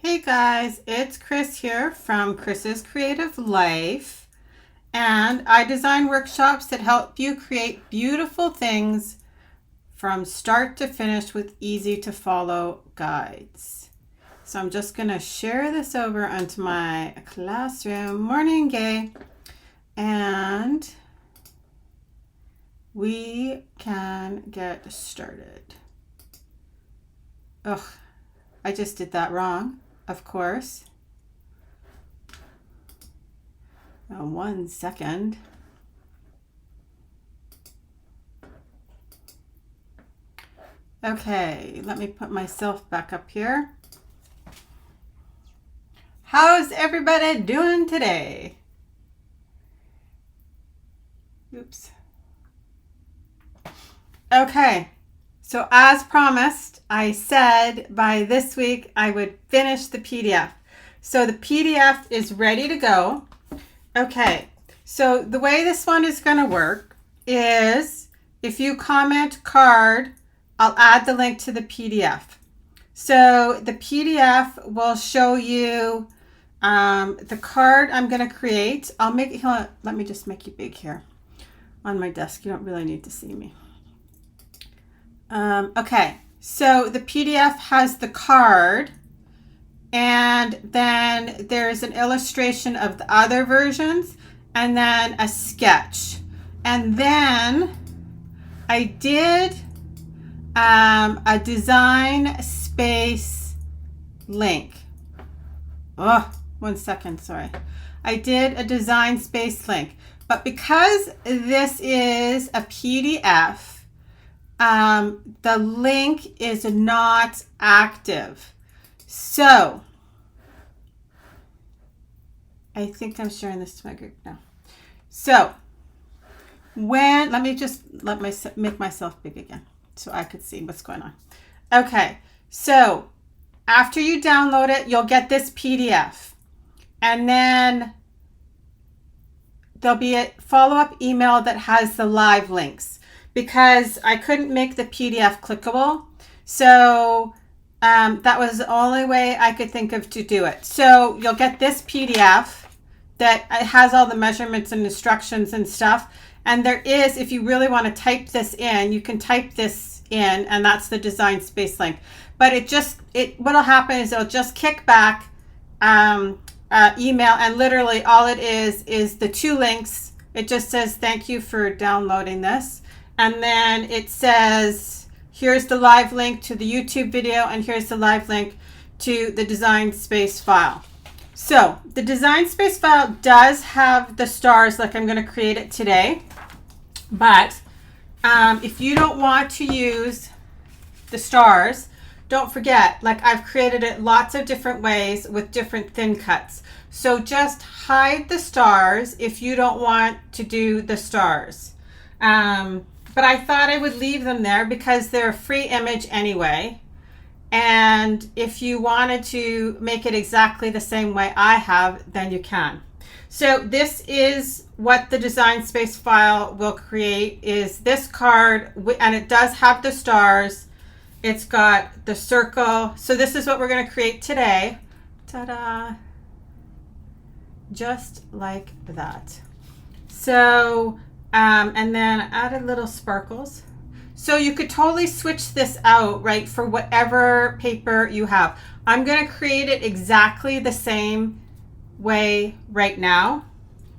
Hey guys, it's Chris here from Chris's Creative Life, and I design workshops that help you create beautiful things from start to finish with easy to follow guides. So I'm just going to share this over onto my classroom. Morning, Gay. And we can get started. Ugh, I just did that wrong, of course. 1 second. Okay, let me put myself back up here. How's everybody doing today? Oops. Okay, so as promised, I said by this week I would finish the PDF. So the PDF is ready to go. Okay, so the way this one is going to work is if you comment card, I'll add the link to the PDF. So the PDF will show you the card I'm going to create. Let me just make you big here on my desk. You don't really need to see me. Okay, so the PDF has the card, and then there's an illustration of the other versions, and then a sketch. And then I did a design space link. Oh, 1 second, sorry. I did a design space link, but because this is a PDF, the link is not active. So I think I'm sharing this to my group now. So let me just make myself big again so I could see what's going on. Okay, so after you download it, you'll get this PDF, and then there'll be a follow-up email that has the live links, because I couldn't make the PDF clickable. So that was the only way I could think of to do it. So you'll get this PDF that has all the measurements and instructions and stuff. And there is, if you really want to type this in, you can type this in, and that's the design space link. But what'll happen is it'll just kick back email, and literally all it is the two links. It just says, thank you for downloading this. And then it says, here's the live link to the YouTube video, and here's the live link to the design space file. So the design space file does have the stars like I'm going to create it today. But if you don't want to use the stars, don't forget, like I've created it lots of different ways with different thin cuts. So just hide the stars if you don't want to do the stars. But I thought I would leave them there because they're a free image anyway. And if you wanted to make it exactly the same way I have, then you can. So this is what the design space file will create, is this card, and it does have the stars. It's got the circle. So this is what we're going to create today. Ta-da! Just like that. So, and then I added little sparkles. So you could totally switch this out, right, for whatever paper you have. I'm going to create it exactly the same way right now.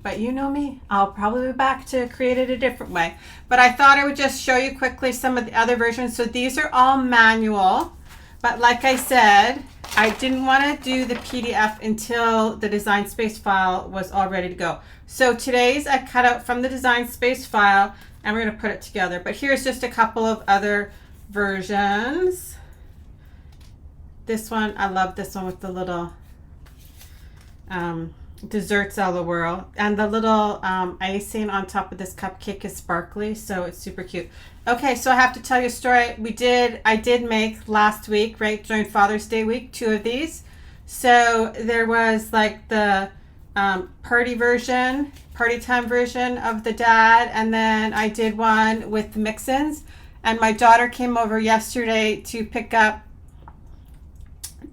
But you know me, I'll probably be back to create it a different way. But I thought I would just show you quickly some of the other versions. So these are all manual. But like I said, I didn't want to do the PDF until the design space file was all ready to go. So today's I cut out from the design space file, and we're going to put it together. But here's just a couple of other versions. This one, I love this one with the little desserts all the world, and the little icing on top of this cupcake is sparkly, so it's super cute. Okay, so I have to tell you a story. I did make last week, right during Father's Day week, 2 of these. So there was like the party time version of the dad, and then I did one with the mix-ins, and my daughter came over yesterday to pick up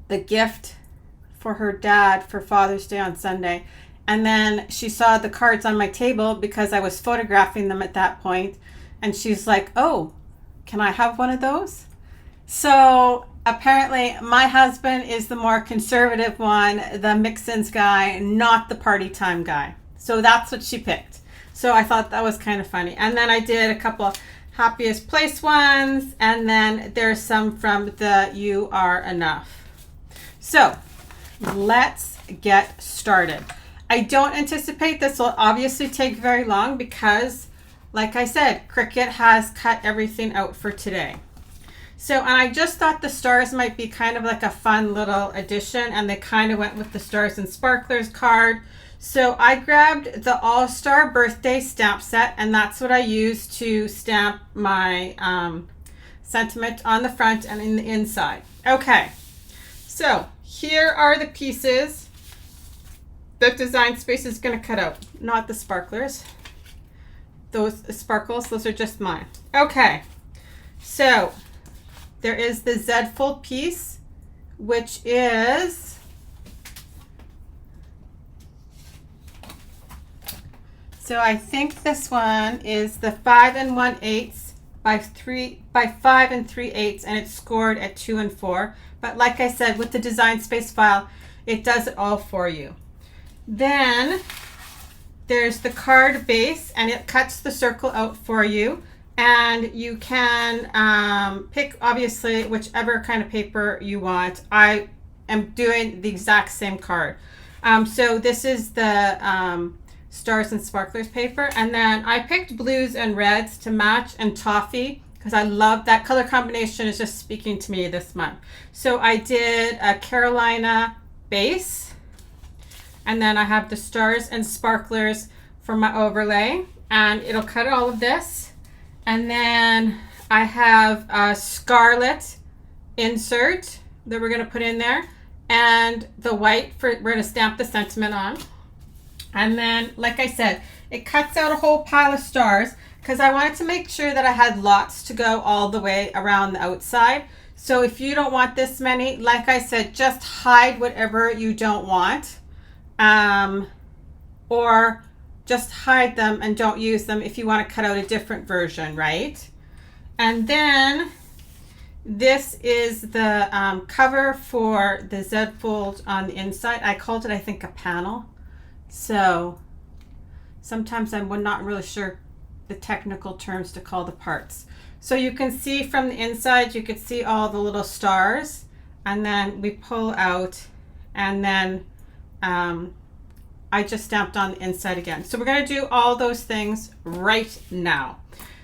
the gift for her dad for Father's Day on Sunday. And then she saw the cards on my table because I was photographing them at that point. And she's like, oh, can I have one of those? So apparently my husband is the more conservative one, the mix-ins guy, not the party time guy. So that's what she picked. So I thought that was kind of funny. And then I did a couple happiest place ones. And then there's some from the You Are Enough. So let's get started. I don't anticipate this will obviously take very long because, like I said, Cricut has cut everything out for today. So, and I just thought the stars might be kind of like a fun little addition, and they kind of went with the Stars and Sparklers card. So I grabbed the All-Star Birthday stamp set, and that's what I use to stamp my sentiment on the front and in the inside. Okay, so here are the pieces that Design Space is going to cut out, not the sparklers. Those sparkles, those are just mine. Okay, so there is the Z fold piece, which is so I think this one is the 5 1/8 by 5 3/8, and it's scored at 2 and 4. But like I said, with the Design Space file, it does it all for you. Then there's the card base, and it cuts the circle out for you. And you can pick, obviously, whichever kind of paper you want. I am doing the exact same card. So this is the Stars and Sparklers paper. And then I picked blues and reds to match, and toffee, because I love that color combination, is just speaking to me this month. So I did a Carolina base. And then I have the Stars and Sparklers for my overlay, and it'll cut all of this. And then I have a Scarlet insert that we're going to put in there, and the white we're going to stamp the sentiment on. And then, like I said, it cuts out a whole pile of stars because I wanted to make sure that I had lots to go all the way around the outside. So if you don't want this many, like I said, just hide whatever you don't want. Or just hide them and don't use them if you want to cut out a different version, right? And then this is the cover for the Z fold on the inside. I called it, I think, a panel. So sometimes I'm not really sure the technical terms to call the parts. So you can see from the inside, you could see all the little stars, and then we pull out, and then I just stamped on the inside again. So we're going to do all those things right now.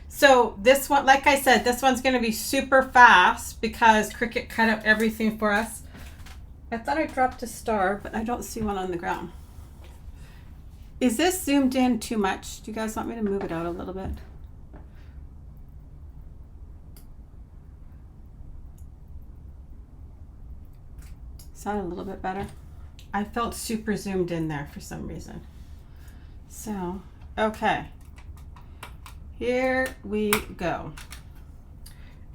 So this one, like I said, this one's going to be super fast because Cricut cut out everything for us. I thought I dropped a star, but I don't see one on the ground. Is this zoomed in too much? Do you guys want me to move it out a little bit? Is that a little bit better? I felt super zoomed in there for some reason. So, okay. Here we go.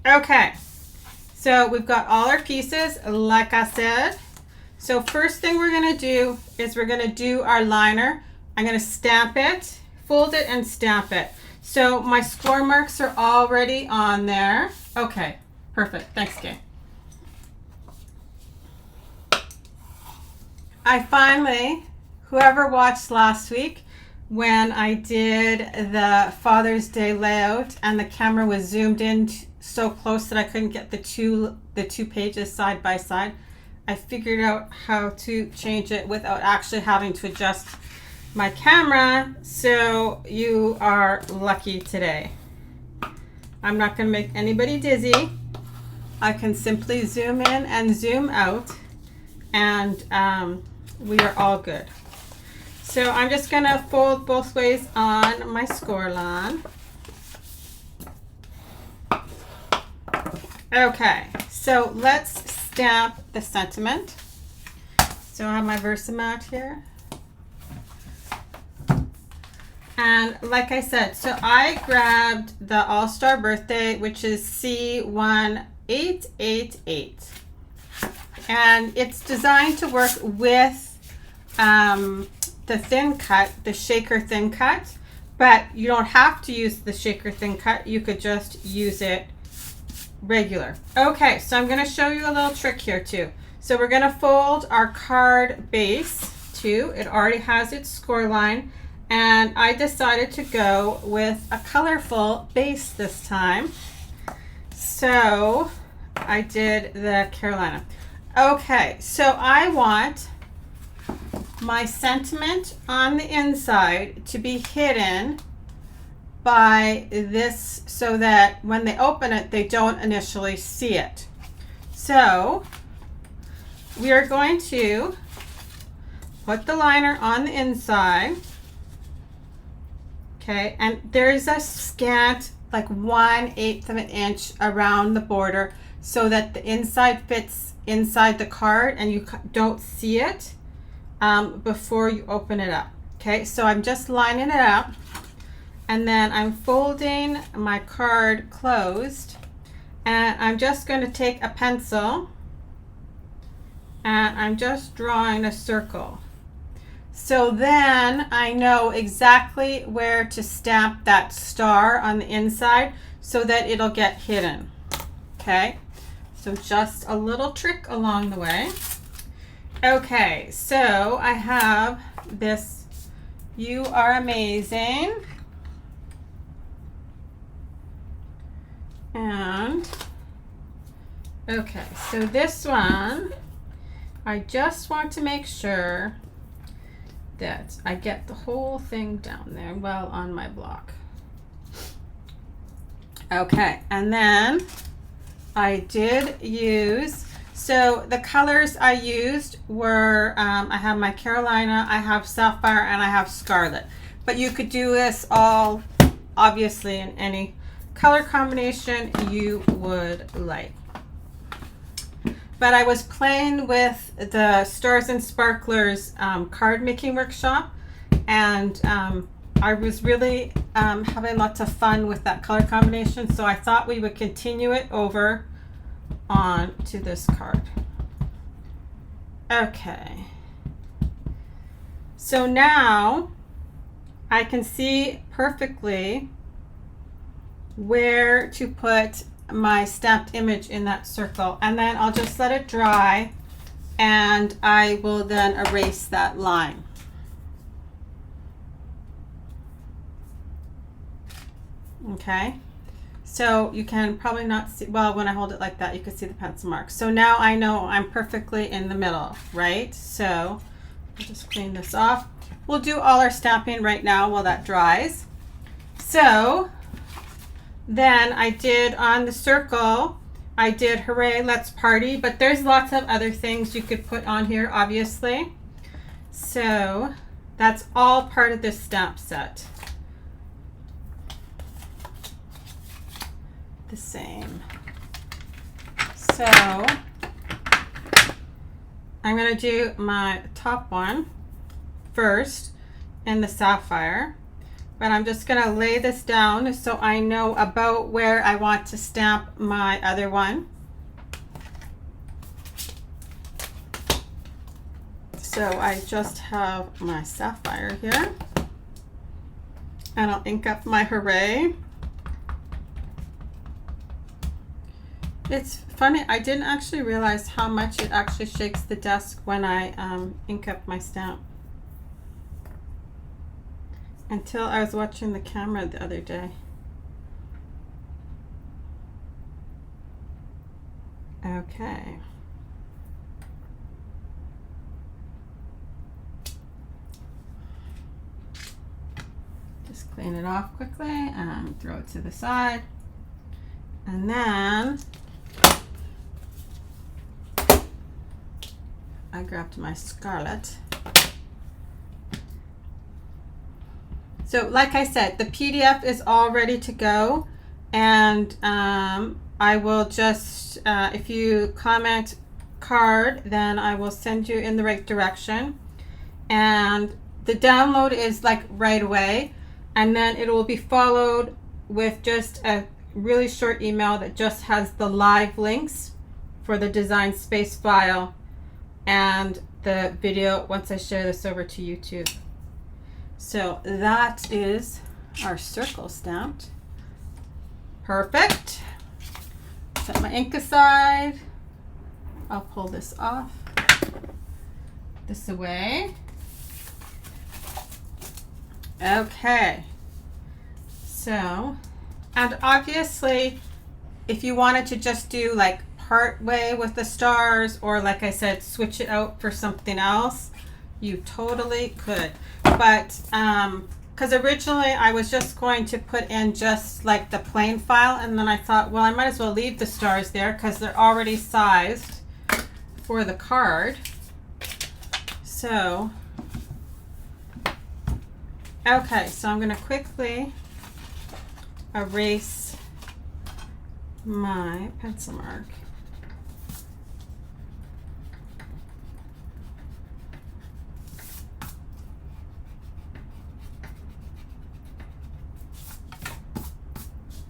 Okay. So we've got all our pieces, like I said. So first thing we're going to do is we're going to do our liner. I'm going to stamp it, fold it, and stamp it. So my score marks are already on there. Okay, perfect. Thanks, Kay. I finally, whoever watched last week when I did the Father's Day layout and the camera was zoomed in so close that I couldn't get the two pages side by side, I figured out how to change it without actually having to adjust my camera. So you are lucky today. I'm not going to make anybody dizzy. I can simply zoom in and zoom out, and we are all good. So I'm just going to fold both ways on my score line. Okay, so let's stamp the sentiment. So I have my Versamat here. And like I said, so I grabbed the All-Star Birthday, which is C1888. and it's designed to work with the thin cut, the shaker thin cut, but you don't have to use the shaker thin cut. You could just use it regular. Okay, so I'm going to show you a little trick here too. So we're going to fold our card base too. It already has its score line, and I decided to go with a colorful base this time. So I did the Carolina. Okay, so I want my sentiment on the inside to be hidden by this so that when they open it, they don't initially see it. So we are going to put the liner on the inside. Okay, and there's a scant like 1/8 of an inch around the border so that the inside fits inside the card and you don't see it before you open it up. Okay, so I'm just lining it up, and then I'm folding my card closed, and I'm just going to take a pencil and I'm just drawing a circle. So then I know exactly where to stamp that star on the inside so that it'll get hidden. Okay, so just a little trick along the way. Okay, so I have this You Are Amazing, and okay, so this one I just want to make sure that I get the whole thing down there well on my block. Okay, and then I did use, so the colors I used were, I have my Carolina, I have Sapphire, and I have Scarlet. But you could do this all, obviously, in any color combination you would like. But I was playing with the Stars and Sparklers card making workshop, and I was really having lots of fun with that color combination, so I thought we would continue it over on to this card. Okay, so now I can see perfectly where to put my stamped image in that circle, and then I'll just let it dry and I will then erase that line. Okay, so you can probably not see, well, when I hold it like that you can see the pencil mark. So now I know I'm perfectly in the middle, right? So I'll just clean this off. We'll do all our stamping right now while that dries. So then I did on the circle, I did Hooray Let's Party, but there's lots of other things you could put on here, obviously. So that's all part of this stamp set. The same. So I'm going to do my top one first in the Sapphire, but I'm just going to lay this down so I know about where I want to stamp my other one. So I just have my Sapphire here, and I'll ink up my Hooray. It's funny, I didn't actually realize how much it actually shakes the desk when I ink up my stamp, until I was watching the camera the other day. Okay. Just clean it off quickly and throw it to the side. And then I grabbed my Scarlet. So like I said, the PDF is all ready to go, and I will just, if you comment card, then I will send you in the right direction. And the download is like right away, and then it will be followed with just a really short email that just has the live links for the Design Space file and the video once I share this over to YouTube. So that is our circle stamped. Perfect. Set my ink aside. I'll pull this off, this away. Okay. So, and obviously, if you wanted to just do like part way with the stars, or like I said, switch it out for something else, you totally could. But because originally I was just going to put in just like the plain file, and then I thought, well, I might as well leave the stars there because they're already sized for the card. So, okay, so I'm going to quickly erase my pencil mark.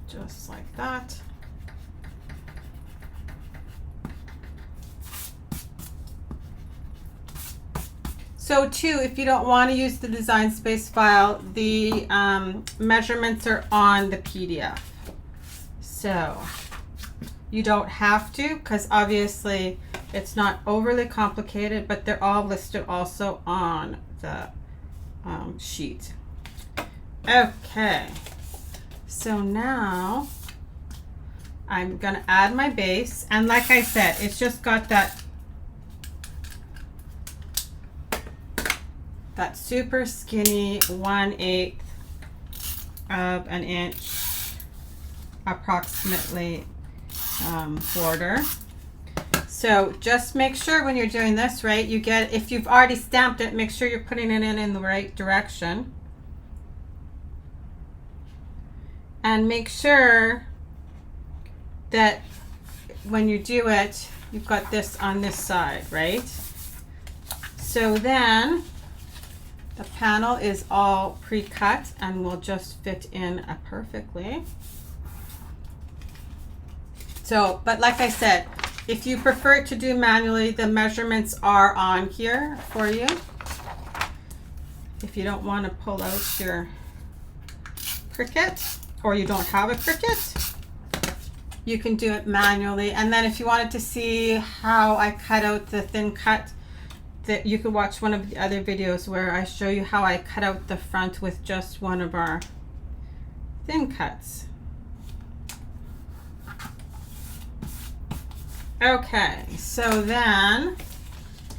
Just like that. So too, if you don't want to use the Design Space file, the measurements are on the PDF. So you don't have to, because obviously it's not overly complicated, but they're all listed also on the sheet. Okay, so now I'm gonna add my base, and like I said, it's just got that super skinny 1/8 of an inch approximately border. So just make sure when you're doing this, right, you get, if you've already stamped it, make sure you're putting it in the right direction. And make sure that when you do it, you've got this on this side, right? So then the panel is all pre-cut and will just fit in perfectly. So, but like I said, if you prefer to do manually, the measurements are on here for you. If you don't want to pull out your Cricut, or you don't have a Cricut, you can do it manually. And then if you wanted to see how I cut out the thin cut, that you could watch one of the other videos where I show you how I cut out the front with just one of our thin cuts. Okay, so then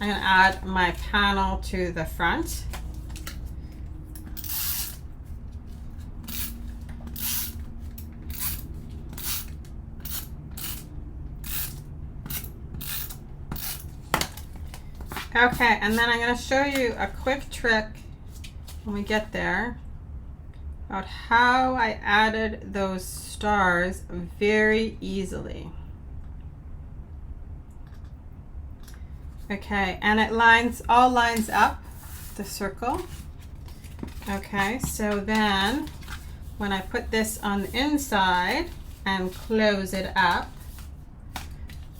I'm going to add my panel to the front. Okay, and then I'm going to show you a quick trick when we get there about how I added those stars very easily. Okay, and it all lines up the circle. Okay, so then when I put this on the inside and close it up,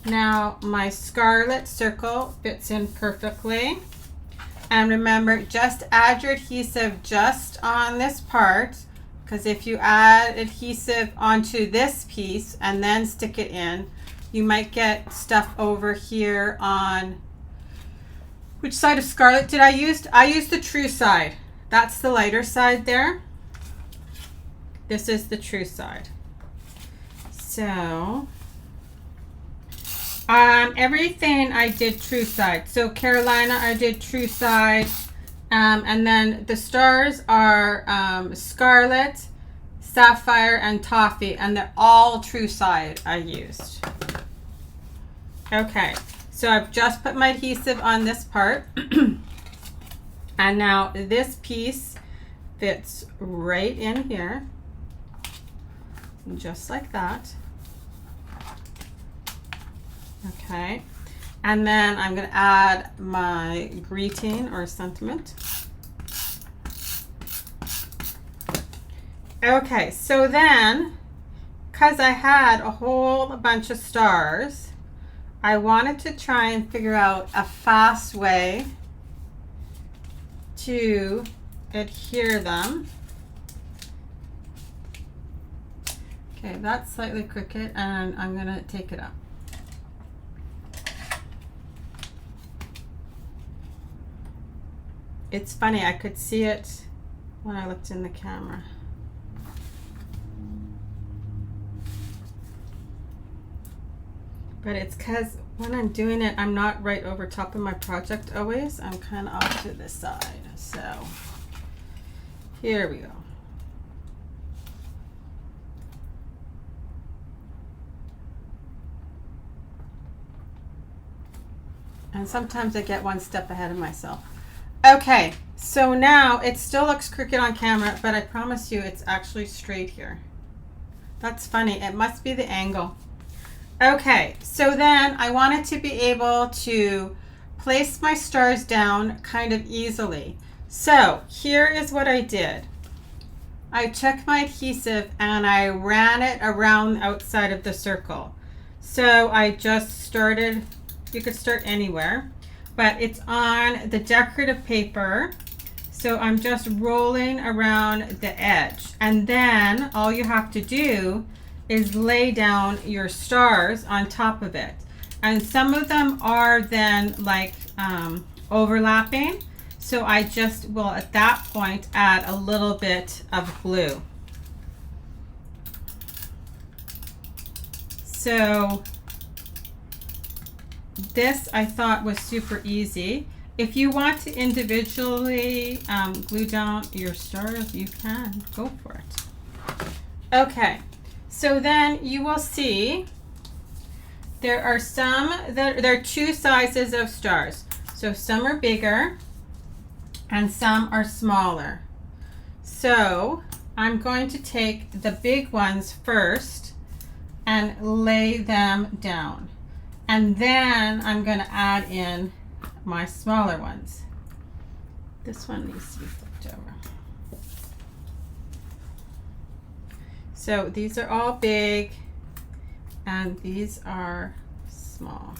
now my scarlet circle fits in perfectly. And remember, just add your adhesive just on this part, because if you add adhesive onto this piece and then stick it in, you might get stuff over here on, which side of scarlet did I use? I used the true side. That's the lighter side there. This is the true side. So everything I did true side. So Carolina, I did true side. And then the stars are scarlet, sapphire, and toffee. And they're all true side I used. Okay, so I've just put my adhesive on this part. And now this piece fits right in here. Just like that. Okay, and then I'm going to add my greeting or sentiment. Okay, so then, because I had a whole bunch of stars, I wanted to try and figure out a fast way to adhere them. Okay, that's slightly crooked, and I'm gonna take it up. It's funny, I could see it when I looked in the camera. But it's because when I'm doing it, I'm not right over top of my project always. I'm kind of off to the side. So here we go. And sometimes I get one step ahead of myself. Okay, so now it still looks crooked on camera, but I promise you it's actually straight here. That's funny. It must be the angle. Okay, so then I wanted to be able to place my stars down kind of easily. So here is what I did. I took my adhesive and I ran it around the outside of the circle. So I just started, you could start anywhere, but it's on the decorative paper. So I'm just rolling around the edge. And then all you have to do is lay down your stars on top of it. And some of them are then like overlapping. So I just will at that point add a little bit of glue. So this I thought was super easy. If you want to individually glue down your stars, you can go for it. Okay. So then you will see there are there are two sizes of stars. So some are bigger and some are smaller. So I'm going to take the big ones first and lay them down. And then I'm going to add in my smaller ones. This one needs to be flipped over. So these are all big and these are small.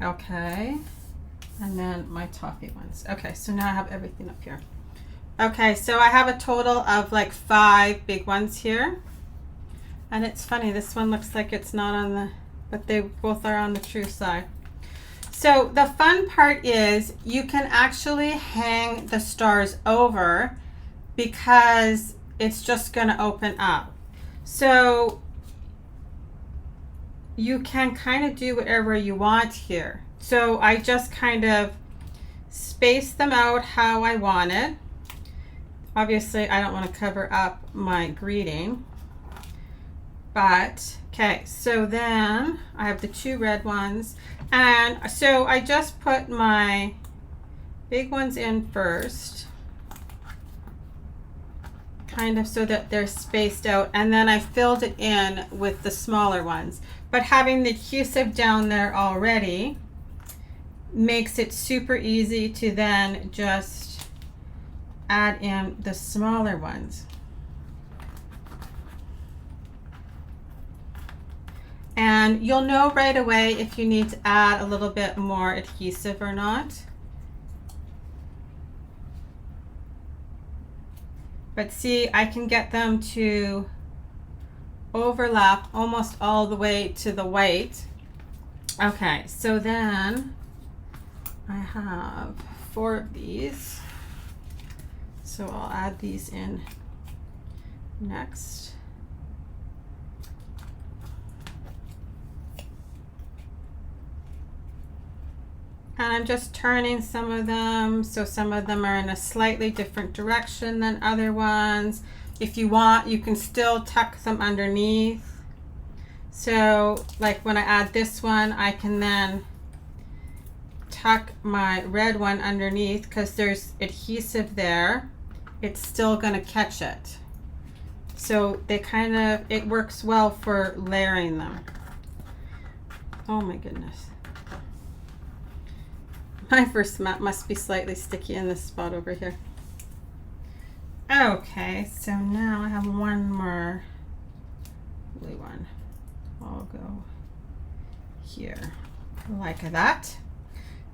Okay, and then my toffee ones. Okay, so now I have everything up here. Okay, so I have a total of like 5 big ones here. And it's funny, this one looks like it's not on the, but they both are on the true side. So the fun part is you can actually hang the stars over because it's just going to open up. So you can kind of do whatever you want here. So I just kind of space them out how I want it. Obviously I don't want to cover up my greeting, but okay, so then I have the 2 red ones, and so I just put my big ones in first, kind of so that they're spaced out, and then I filled it in with the smaller ones. But having the adhesive down there already makes it super easy to then just add in the smaller ones. And you'll know right away if you need to add a little bit more adhesive or not. But see, I can get them to overlap almost all the way to the white. Okay, so then I have 4 of these. So I'll add these in next. And I'm just turning some of them, so some of them are in a slightly different direction than other ones. If you want, you can still tuck them underneath. So like when I add this one, I can then tuck my red one underneath because there's adhesive there. It's still going to catch it. So they kind of, it works well for layering them. Oh my goodness. My first mat must be slightly sticky in this spot over here. Okay, so now I have one more blue one. I'll go here like that.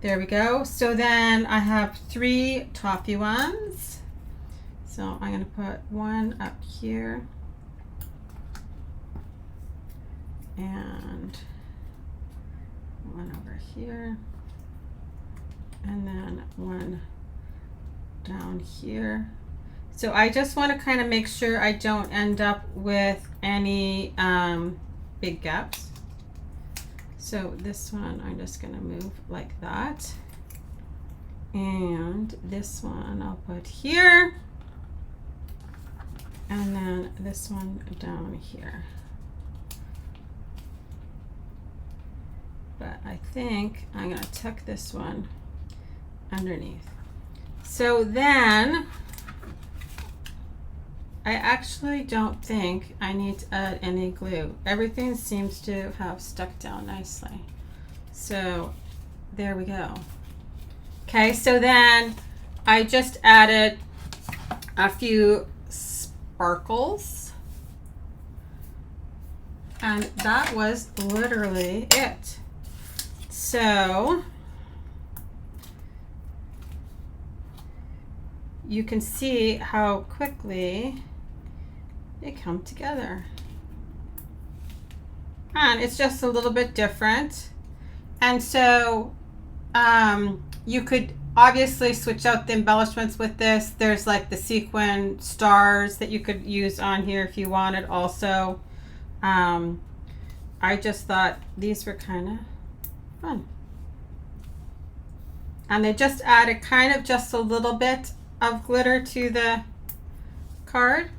There we go. So then I have 3 toffee ones. So I'm going to put one up here and one over here, and then one down here. So I just want to kind of make sure I don't end up with any big gaps. So this one I'm just going to move like that, and this one I'll put here, and then this one down here. But I think I'm going to tuck this one underneath. So then I actually don't think I need to add any glue. Everything seems to have stuck down nicely. So there we go. Okay, so then I just added a few sparkles, and that was literally it. So you can see how quickly they come together. And it's just a little bit different. And so you could obviously switch out the embellishments with this. There's like the sequin stars that you could use on here if you wanted also. I just thought these were kind of fun. And they just added kind of just a little bit of glitter to the card.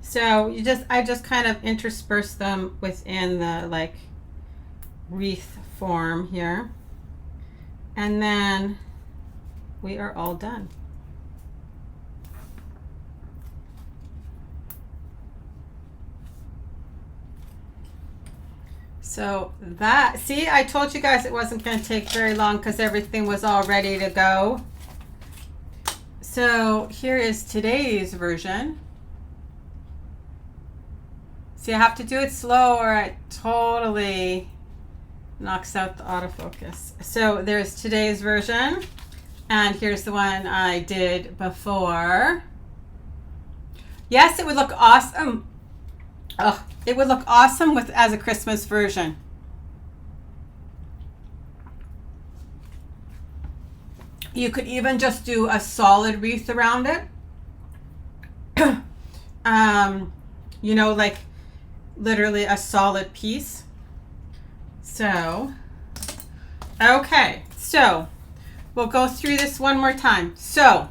So I just kind of intersperse them within the like wreath form here. And then we are all done. So that, see, I told you guys it wasn't going to take very long because everything was all ready to go. So here is today's version. See, I have to do it slow or it totally knocks out the autofocus. So there's today's version, and here's the one I did before. Yes, it would look awesome. Oh, it would look awesome with as a Christmas version. You could even just do a solid wreath around it. You know, like literally a solid piece. So, okay, so we'll go through this one more time. So,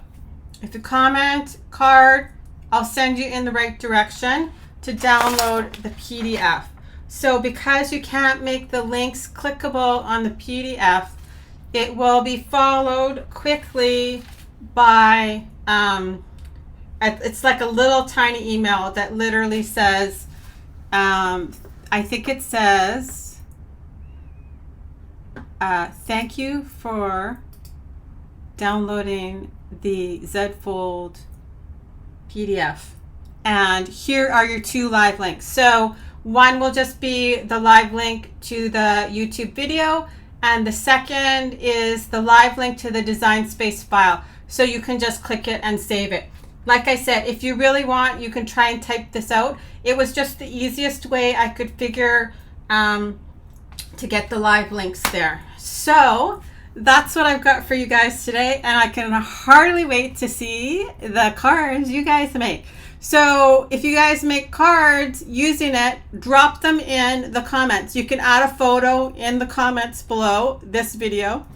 if you comment card, I'll send you in the right direction to download the PDF. So because you can't make the links clickable on the PDF, it will be followed quickly by, it's like a little tiny email that literally says, I think it says, thank you for downloading the Z Fold PDF. And here are your 2 live links. So one will just be the live link to the YouTube video, and the second is the live link to the Design Space file. So you can just click it and save it. Like I said, if you really want, you can try and type this out. It was just the easiest way I could figure to get the live links there. So that's what I've got for you guys today, and I can hardly wait to see the cards you guys make. So if you guys make cards using it, drop them in the comments. You can add a photo in the comments below this video,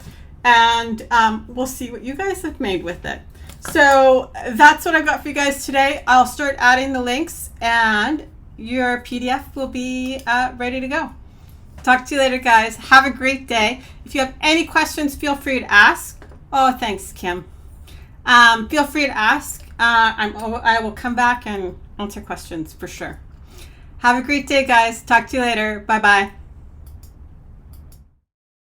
and we'll see what you guys have made with it. So that's what I've got for you guys today. I'll start adding the links, and your PDF will be ready to go. Talk to you later, guys. Have a great day. If you have any questions, feel free to ask. Oh, thanks, Kim. Feel free to ask. I will come back and answer questions for sure. Have a great day, guys. Talk to you later. Bye-bye.